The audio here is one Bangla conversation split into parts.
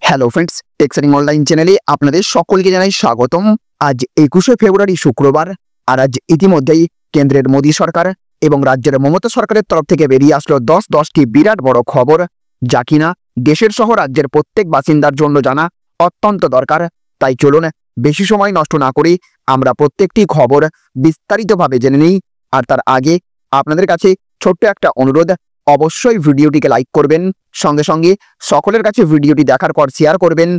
হ্যালো ফ্রেন্ডস, টেক্সারিং অনলাইন চ্যানেলে আপনাদের সকলকে জানাই স্বাগতম। আজ 21শে ফেব্রুয়ারি শুক্রবার। আর আজ ইতিমধ্যেই কেন্দ্রের মোদী সরকার এবং রাজ্যের মমতা সরকারের তরফ থেকে বেরিয়ে আসলো 10টি বিরাট বড় খবর, যা কিনা দেশের সহ রাজ্যের প্রত্যেক বাসিন্দার জন্য জানা অত্যন্ত দরকার। তাই চলুন বেশি সময় নষ্ট না করে আমরা প্রত্যেকটি খবর বিস্তারিতভাবে জেনে নিই। আর তার আগে আপনাদের কাছে ছোট্ট একটা অনুরোধ, অবশ্যই ভিডিওটিকে লাইক করবেন, সঙ্গে সঙ্গে সকলের কাছে ভিডিওটি দেখার পর শেয়ার করবেন।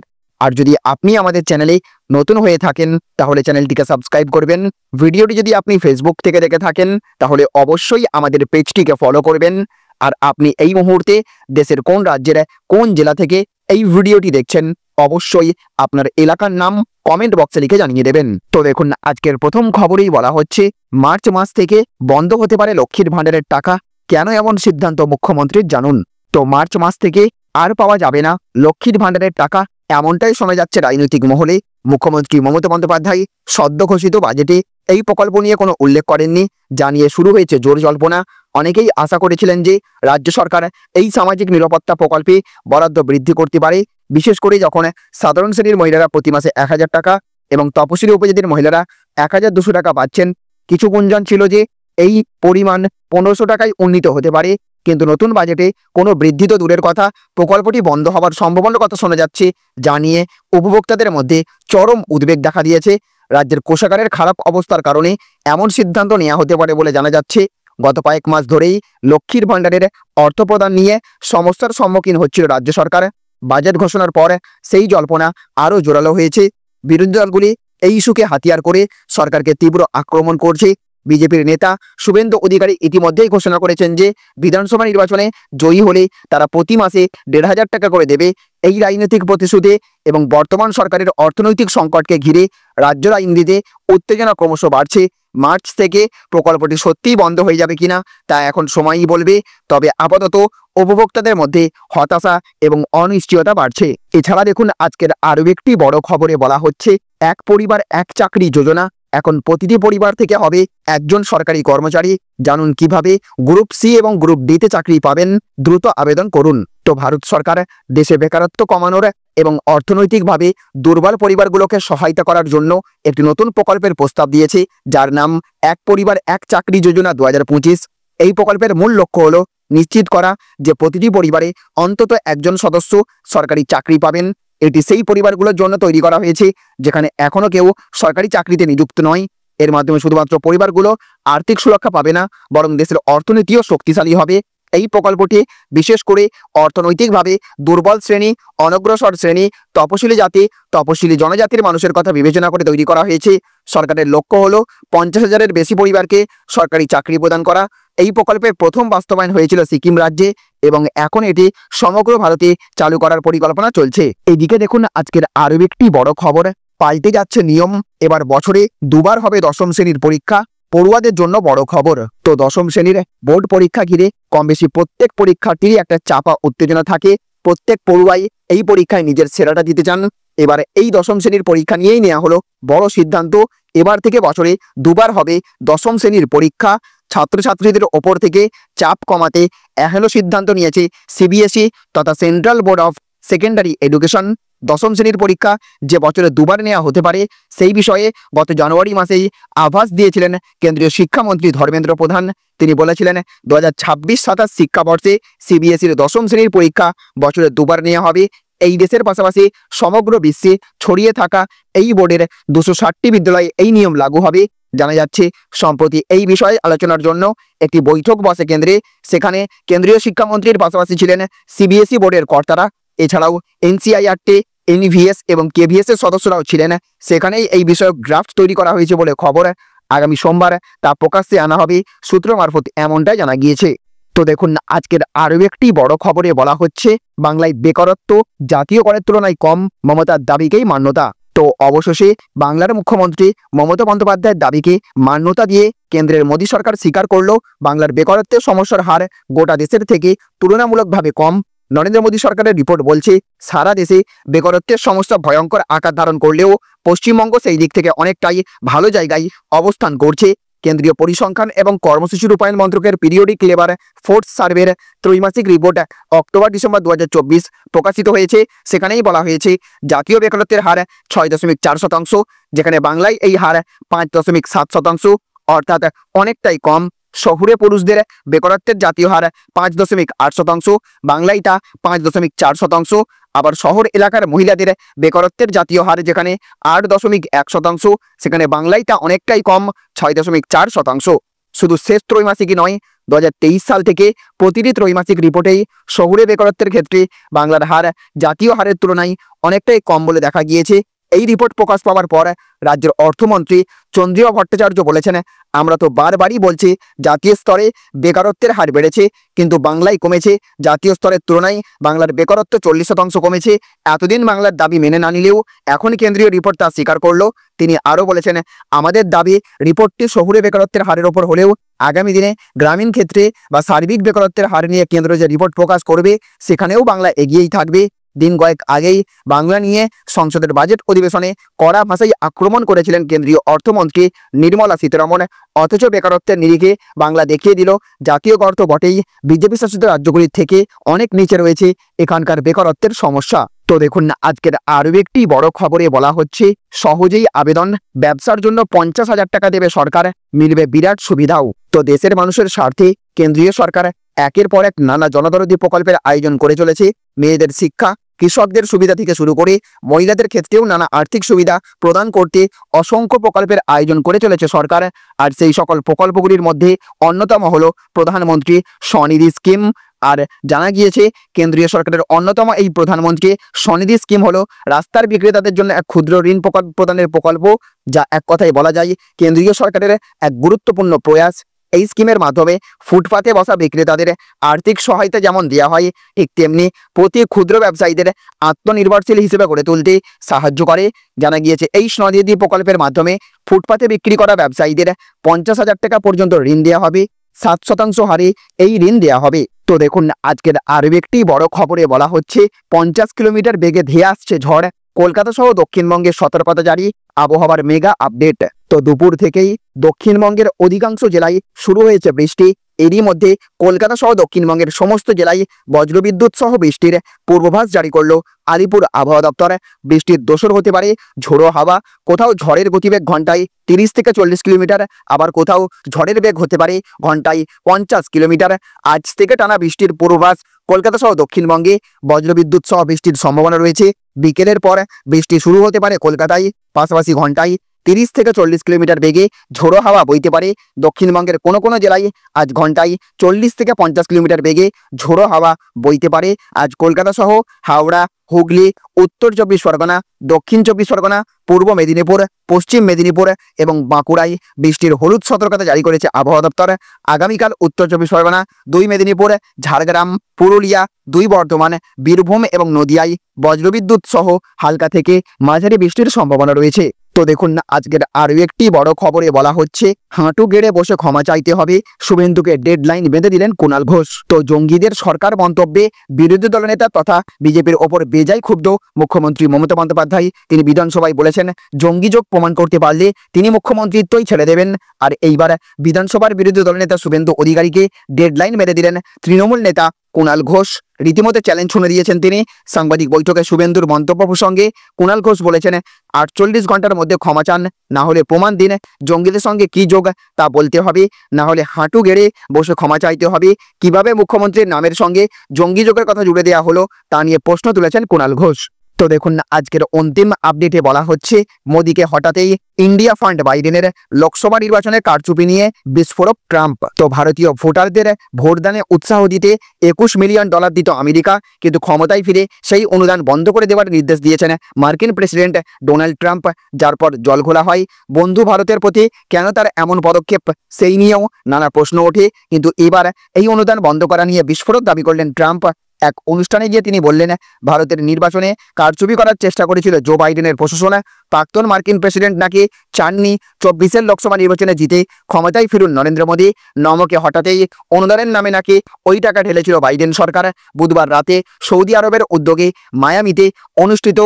আর যদি আপনি আমাদের চ্যানেলে নতুন হয়ে থাকেন তাহলে চ্যানেলটিকে সাবস্ক্রাইব করবেন। ভিডিওটি যদি আপনি ফেসবুক থেকে দেখে থাকেন তাহলে অবশ্যই আমাদের পেজটিকে ফলো করবেন। আর আপনি এই মুহূর্তে দেশের কোন রাজ্যের কোন জেলা থেকে এই ভিডিওটি দেখছেন অবশ্যই আপনার এলাকার নাম কমেন্ট বক্সে লিখে জানিয়ে দেবেন। তো দেখুন, আজকের প্রথম খবরেই বলা হচ্ছে মার্চ মাস থেকে বন্ধ হতে পারে লক্ষ্মীর ভাণ্ডারের টাকা। কেন এমন সিদ্ধান্ত মুখ্যমন্ত্রীর জানুন। তো মার্চ মাস থেকে আর পাওয়া যাবে না লক্ষ্মীর ভাণ্ডারের টাকা, এমনটাই শোনা যাচ্ছে রাজনৈতিক মহলে। মুখ্যমন্ত্রী মমতা বন্দ্যোপাধ্যায় সদ্য ঘোষিত বাজেটে এই প্রকল্প নিয়ে কোনো উল্লেখ করেননি, যা নিয়ে শুরু হয়েছে জোর জল্পনা। অনেকেই আশা করেছিলেন যে রাজ্য সরকার এই সামাজিক নিরাপত্তা প্রকল্পে বরাদ্দ বৃদ্ধি করতে পারে, বিশেষ করে যখন সাধারণ শ্রেণীর মহিলারা প্রতি মাসে 1000 টাকা এবং তপশিলি উপজাতির মহিলারা 1200 টাকা পাচ্ছেন। কিছু গুঞ্জন ছিল যে এই পরিমাণ 1500 টাকায় উন্নীত হতে পারে, কিন্তু নতুন বাজেটে কোনো বৃদ্ধি তো দূরের কথা, প্রকল্পটি বন্ধ হওয়ার সম্ভাবনার কথা শোনা যাচ্ছে, যা নিয়ে উপভোক্তাদের মধ্যে চরম উদ্বেগ দেখা দিয়েছে। রাজ্যের কোষাগারের খারাপ অবস্থার কারণে এমন সিদ্ধান্ত নেওয়া হতে পারে বলে জানা যাচ্ছে। গত কয়েক মাস ধরেই লক্ষ্মীর ভাণ্ডারের অর্থ প্রদান নিয়ে সমস্যার সম্মুখীন হচ্ছিল রাজ্য সরকার। বাজেট ঘোষণার পর সেই জল্পনা আরও জোরালো হয়েছে। বিরোধী দলগুলি এই ইস্যুকে হাতিয়ার করে সরকারকে তীব্র আক্রমণ করছে। বিজেপির নেতা শুভেন্দু অধিকারী ইতিমধ্যেই ঘোষণা করেছেন যে বিধানসভা নির্বাচনে জয়ী হলে তারা প্রতি মাসে 1500 টাকা করে দেবে। এই রাজনৈতিক প্রতিশ্রুতি এবং বর্তমান সরকারের অর্থনৈতিক সংকটকে ঘিরে রাজ্য রাজনীতিতে উত্তেজনা ক্রমশ বাড়ছে। মার্চ থেকে প্রকল্পটি সত্যিই বন্ধ হয়ে যাবে কিনা তা এখন সময়ই বলবে। তবে আপাতত উপভোক্তাদের মধ্যে হতাশা এবং অনিশ্চয়তা বাড়ছে। এছাড়া দেখুন, আজকের আরও একটি বড় খবরে বলা হচ্ছে এক পরিবার এক চাকরি যোজনা। এখন প্রতিটি পরিবার থেকে হবে একজন সরকারি কর্মচারী। জানুন কিভাবে গ্রুপ সি এবং গ্রুপ ডিতে চাকরি পাবেন, দ্রুত আবেদন করুন। তো ভারত সরকার দেশে বেকারত্ব কমানোর এবং অর্থনৈতিকভাবে দুর্বল পরিবারগুলোকে সহায়তা করার জন্য একটি নতুন প্রকল্পের প্রস্তাব দিয়েছে, যার নাম এক পরিবার এক চাকরি যোজনা 2025। এই প্রকল্পের মূল লক্ষ্য হলো নিশ্চিত করা যে প্রতিটি পরিবারে অন্তত একজন সদস্য সরকারি চাকরি পাবেন। এটি সেই পরিবারগুলোর জন্য তৈরি করা হয়েছে যেখানে এখনো কেউ সরকারি চাকরিতে নিযুক্ত নয়। এর মাধ্যমে শুধুমাত্র পরিবারগুলো আর্থিক সুরক্ষা পাবে না, বরং দেশের অর্থনীতিও শক্তিশালী হবে। এই প্রকল্পটি বিশেষ করে অর্থনৈতিকভাবে দুর্বল শ্রেণী, অনগ্রসর শ্রেণী, তপশিলি জাতি, তপশিলি জনজাতির মানুষের কথা বিবেচনা করে তৈরি করা হয়েছে। সরকারের লক্ষ্য হলো 50,000-এর বেশি পরিবারকে সরকারি চাকরি প্রদান করা। এই প্রকল্পের প্রথম বাস্তবায়ন হয়েছিল সিকিম রাজ্যে এবং এখন এটি সমগ্র ভারতে চালু করার পরিকল্পনা চলছে। এদিকে দেখুন, আজকের আরও একটি বড় খবর, পাল্টে যাচ্ছে নিয়ম। এবার বছরে দুবার হবে দশম শ্রেণীর পরীক্ষা, পড়ুয়াদের জন্য বড় খবর। তো দশম শ্রেণীর বোর্ড পরীক্ষা ঘিরে কম বেশি প্রত্যেক পরীক্ষার্থীরই একটা চাপা উত্তেজনা থাকে। প্রত্যেক পড়ুয়াই এই পরীক্ষায় নিজের সেরাটা দিতে চান। এবার এই দশম শ্রেণীর পরীক্ষা নিয়েই নেওয়া হলো বড় সিদ্ধান্ত। এবার থেকে বছরে দুবার হবে দশম শ্রেণীর পরীক্ষা। ছাত্রছাত্রীদের ওপর থেকে চাপ কমাতে এহেন সিদ্ধান্ত নিয়েছে সিবিএসই তথা central board of secondary education. দশম শ্রেণীর পরীক্ষা যে বছরে দুবার নেওয়া হতে পারে সেই বিষয়ে গত জানুয়ারি মাসেই আভাস দিয়েছিলেন কেন্দ্রীয় শিক্ষামন্ত্রী ধর্মেন্দ্র প্রধান। তিনি বলেছিলেন 2026-27 শিক্ষাবর্ষে সিবিএসইর দশম শ্রেণীর পরীক্ষা বছরে দুবার নেওয়া হবে। এই দেশের পাশাপাশি সমগ্র বিশ্বে ছড়িয়ে থাকা এই বোর্ডের 260টি বিদ্যালয়ে এই নিয়ম লাগু হবে। জানা যাচ্ছে সম্প্রতি এই বিষয়ে আলোচনার জন্য একটি বৈঠক বসে কেন্দ্রে। সেখানে কেন্দ্রীয় শিক্ষামন্ত্রীর পাশাপাশি ছিলেন সিবিএসই বোর্ডের কর্তারা। এছাড়াও এনসিইআরটি, এনভিএস এবং কেভিএস এর সদস্যরাও ছিলেন। সেখানেই এই বিষয়ক ড্রাফট তৈরি করা হয়েছে বলে খবর। আগামী সোমবার তা প্রকাশ্যে আনা হবে সূত্র মারফত, এমনটাই জানা গিয়েছে। তো দেখুন, আজকের আরও একটি বড় খবরে বলা হচ্ছে বাংলায় বেকারত্ব জাতীয় করের তুলনায় কম, মমতার দাবিকেই মান্যতা। তো অবশেষে বাংলার মুখ্যমন্ত্রী মমতা বন্দ্যোপাধ্যায়ের দাবিকে মান্যতা দিয়ে কেন্দ্রের মোদী সরকার স্বীকার করল বাংলার বেকারত্বের সমস্যার হার গোটা দেশের থেকে তুলনামূলকভাবে কম। নরেন্দ্র মোদী সরকারের রিপোর্ট বলছে সারা দেশে বেকারত্বের সমস্যা ভয়ঙ্কর আকার ধারণ করলেও পশ্চিমবঙ্গ সেই দিক থেকে অনেকটাই ভালো জায়গায় অবস্থান করছে। কেন্দ্রীয় পরিসংখ্যান এবং কর্মসূচি রূপায়ণ মন্ত্রকের পিরিয়ডিক লেবার ফোর্স সার্ভের ত্রৈমাসিক রিপোর্ট অক্টোবর-ডিসেম্বর 2024 প্রকাশিত হয়েছে। সেখানেই বলা হয়েছে জাতীয় বেকারত্বের হার 6.4%, যেখানে বাংলায় এই হার 5.7%, অর্থাৎ অনেকটাই কম। শহুরে পুরুষদের বেকারত্বের জাতীয় হার 5.8%, বাংলায় তা 5.4%। আবার শহর এলাকার মহিলাদের বেকারত্বের জাতীয় হার যেখানে 8.1%, সেখানে বাংলায় তা অনেকটাই কম, 6.4%। শুধু শেষ ত্রৈমাসিকই নয়, 2023 সাল থেকে প্রতিটি ত্রৈমাসিক রিপোর্টেই শহুরে বেকারত্বের ক্ষেত্রে বাংলার হার জাতীয় হারের তুলনায় অনেকটাই কম বলে দেখা গিয়েছে। এই রিপোর্ট প্রকাশ পাওয়ার পর রাজ্যের অর্থমন্ত্রী চন্দ্রিমা ভট্টাচার্য বলেছেন, আমরা তো বারবারই বলছি জাতীয় স্তরে বেকারত্বের হার বেড়েছে, কিন্তু বাংলায় কমেছে। জাতীয় স্তরের তুলনায় বাংলার বেকারত্ব 40% কমেছে। এতদিন বাংলার দাবি মেনে না নিলেও এখন কেন্দ্রীয় রিপোর্ট তা স্বীকার করলো। তিনি আরও বলেছেন, আমাদের দাবি রিপোর্টটি শহুরে বেকারত্বের হারের ওপর হলেও আগামী দিনে গ্রামীণ ক্ষেত্রে বা সার্বিক বেকারত্বের হার নিয়ে কেন্দ্র যে রিপোর্ট প্রকাশ করবে সেখানেও বাংলা এগিয়েই থাকবে। দিন কয়েক আগেই বাংলা নিয়ে সংসদের বাজেট অধিবেশনে কড়া ভাষায় আক্রমণ করেছিলেন কেন্দ্রীয় অর্থমন্ত্রী নির্মলা সীতারমণ। অথচ বেকারত্বের নিরিখে বাংলা দেখিয়ে দিল জাতীয় গড় তো বটেই, বিজেপি শাসিত রাজ্যগুলির থেকে অনেক নিচে রয়েছে এখানকার বেকারত্বের সমস্যা। তো দেখুন না, আজকের আরও একটি বড় খবরে বলা হচ্ছে সহজেই আবেদন, ব্যবসার জন্য 50,000 টাকা দেবে সরকার, মিলবে বিরাট সুবিধাও। তো দেশের মানুষের স্বার্থে কেন্দ্রীয় সরকার একের পর এক নানা জনদরদি প্রকল্পের আয়োজন করে চলেছে। মেয়েদের শিক্ষা, কৃষকদের সুবিধা থেকে শুরু করে মহিলাদের ক্ষেত্রেও নানা আর্থিক সুবিধা প্রদান করতে অসংখ্য প্রকল্পের আয়োজন করে চলেছে সরকার। আর সেই সকল প্রকল্পগুলির মধ্যে অন্যতম হলো প্রধানমন্ত্রী স্বনিধি স্কিম। আর জানা গিয়েছে কেন্দ্রীয় সরকারের অন্যতম এই প্রধানমন্ত্রী স্বনিধি স্কিম হলো রাস্তার বিক্রেতাদের জন্য এক ক্ষুদ্র ঋণ প্রদানের প্রকল্প, যা এক কথায় বলা যায় কেন্দ্রীয় সরকারের এক গুরুত্বপূর্ণ প্রয়াস। এই স্কিমের মাধ্যমে ফুটপাতে বসা বিক্রেতাদের আর্থিক সহায়তা যেমন দেওয়া হয়, ঠিক তেমনি প্রতি ক্ষুদ্র ব্যবসায়ীদের আত্মনির্ভরশীল হিসেবে গড়ে তুলতে সাহায্য করে। জানা গিয়েছে এই স্বনিধি প্রকল্পের মাধ্যমে ফুটপাতে বিক্রি করা ব্যবসায়ীদের 50,000 টাকা পর্যন্ত ঋণ দেওয়া হবে, 7% হারে এই ঋণ দেওয়া হবে। তো দেখুন, আজকের আরও একটি বড় খবরে বলা হচ্ছে 50 কিলোমিটার বেগে ধেয়ে আসছে ঝড়, কলকাতা সহ দক্ষিণবঙ্গে সতর্কতা জারি, আবহাওয়ার মেগা আপডেট। তো দুপুর থেকেই দক্ষিণবঙ্গের অধিকাংশ জেলায় শুরু হয়েছে বৃষ্টি। এরই মধ্যে কলকাতা সহ দক্ষিণবঙ্গের সমস্ত জেলায় বজ্রবিদ্যুৎ সহ বৃষ্টির পূর্বাভাস জারি করল আলিপুর আবহাওয়া দপ্তর। বৃষ্টির দোসর হতে পারে ঝোড়ো হাওয়া, কোথাও ঝড়ের গতিবেগ ঘন্টায় 30 থেকে 40 কিলোমিটার, আবার কোথাও ঝড়ের বেগ হতে পারে ঘন্টায় 50 কিলোমিটার। আজ থেকে টানা বৃষ্টির পূর্বাভাস কলকাতা সহ দক্ষিণবঙ্গে বজ্রবিদ্যুৎ সহ বৃষ্টির সম্ভাবনা রয়েছে। বিকেলের পর বৃষ্টি শুরু হতে পারে কলকাতায়, পাশাপাশি ঘন্টায় 30 থেকে 40 কিলোমিটার বেগে ঝোড়ো হাওয়া বইতে পারে দক্ষিণবঙ্গের কোনো কোনো জেলায়। আজ ঘন্টায় 40 থেকে 50 কিলোমিটার বেগে ঝোড়ো হাওয়া বইতে পারে। আজ কলকাতা সহ হাওড়া, হুগলি, উত্তর 24 পরগনা, দক্ষিণ 24 পরগনা, পূর্ব মেদিনীপুর, পশ্চিম মেদিনীপুর এবং বাঁকুড়ায় বৃষ্টির হলুদ সতর্কতা জারি করেছে আবহাওয়া দপ্তর। আগামীকাল উত্তর 24 পরগনা, 2 মেদিনীপুর, ঝাড়গ্রাম, পুরুলিয়া, 2 বর্ধমান, বীরভূম এবং নদিয়ায় বজ্রবিদ্যুৎ সহ হালকা থেকে মাঝারি বৃষ্টির সম্ভাবনা রয়েছে। তো দেখুন না, আজকের আরও একটি বড় খবরে বলা হচ্ছে হাঁটু গেড়ে বসে ক্ষমা চাইতে হবে, শুভেন্দুকে ডেডলাইন বেঁধে দিলেন কুণাল ঘোষ। তো জঙ্গিদের সরকার মন্তব্যে বিরোধী দলনেতা তথা বিজেপির ওপর বেজায় ক্ষুব্ধ মুখ্যমন্ত্রী মমতা বন্দ্যোপাধ্যায়। তিনি বিধানসভায় বলেছেন, জঙ্গিযোগ প্রমাণ করতে পারলে তিনি মুখ্যমন্ত্রিত্বই ছেড়ে দেবেন। আর এইবার বিধানসভার বিরোধী দলনেতা শুভেন্দু অধিকারীকে ডেডলাইন বেঁধে দিলেন তৃণমূল নেতা কুণাল ঘোষ। রীতিমতো চ্যালেঞ্জ শুনে দিয়েছেন তিনি। সাংবাদিক বৈঠকে শুভেন্দুর মন্তব্য প্রসঙ্গে কুণাল ঘোষ বলেছেন, 48 ঘন্টার মধ্যে ক্ষমা চান, না হলে প্রমাণ দিন জঙ্গিদের সঙ্গে কি যোগ তা বলতে হবে, না হলে হাঁটু গেড়ে বসে ক্ষমা চাইতে হবে। কিভাবে মুখ্যমন্ত্রীর নামের সঙ্গে জঙ্গি যোগের কথা জুড়ে দেওয়া হলো তা নিয়ে প্রশ্ন তুলেছেন কুণাল ঘোষ। তো দেখুন, আজকের অন্তিম আপডেটে বলা হচ্ছে মোদীকে হঠাতেই ইন্ডিয়া ফান্ড বাইডেনের লোকসভা নির্বাচনের কারচুপি নিয়ে বিস্ফোরক ট্রাম্প। তো ভারতীয় ভোটারদের ভোটদানে উৎসাহ দিতে $21 মিলিয়ন দিত আমেরিকা, কিন্তু ক্ষমতায় ফিরে সেই অনুদান বন্ধ করে দেওয়ার নির্দেশ দিয়েছেন মার্কিন প্রেসিডেন্ট ডোনাল্ড ট্রাম্প, যার পর জলঘোলা হয় বন্ধু ভারতের প্রতি কেন তার এমন পদক্ষেপ, সেই নিয়েও নানা প্রশ্ন ওঠে। কিন্তু এবার এই অনুদান বন্ধ করা নিয়ে বিস্ফোরক দাবি করলেন ট্রাম্প। এক অনুষ্ঠানে গিয়ে তিনি বললেন, ভারতের নির্বাচনে কারচুপি করার চেষ্টা করেছিল জো বাইডেনের প্রশাসন, প্রাক্তন মার্কিন প্রেসিডেন্ট নাকি চাননি 24-এর লোকসভা নির্বাচনে জিতে ক্ষমতায় ফিরুন নরেন্দ্র মোদী। নমকে হঠাৎই অনুদানের নামে নাকি ওই টাকা ঢেলেছিল বাইডেন সরকার। বুধবার রাতে সৌদি আরবের উদ্যোগে মায়ামিতে অনুষ্ঠিত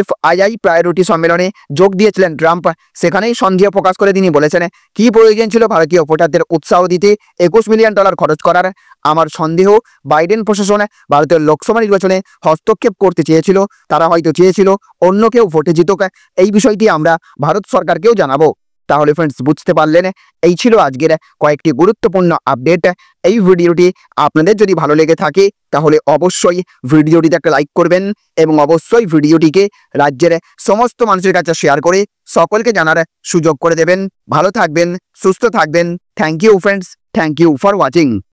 FII প্রায়োরিটি সম্মেলনে যোগ দিয়েছিলেন ট্রাম্প। সেখানেই সন্দেহ প্রকাশ করে তিনি বলেছেন, কি প্রয়োজন ছিল ভারতীয় ভোটারদের উৎসাহ দিতে $21 মিলিয়ন খরচ করার? আমার সন্দেহ বাইডেন প্রশাসন ভারতের লোকসভা নির্বাচনে হস্তক্ষেপ করতে চেয়েছিল। তারা হয়তো চেয়েছিল অন্য কেউ ভোটে জিতুক। এই বিষয়টি আমরা ভারত সরকারকেও জানাবো। তাহলে ফ্রেন্ডস, বুঝতে পারলেন, এই ছিল আজকের কয়েকটি গুরুত্বপূর্ণ আপডেট। এই ভিডিওটি আপনাদের যদি ভালো লেগে থাকে তাহলে অবশ্যই ভিডিওটিতে লাইক করবেন এবং অবশ্যই ভিডিওটিকে রাজ্যের সমস্ত মানুষের কাছে শেয়ার করে সকলকে জানার সুযোগ করে দেবেন। ভালো থাকবেন, সুস্থ থাকবেন। Thank you friends, thank you for watching.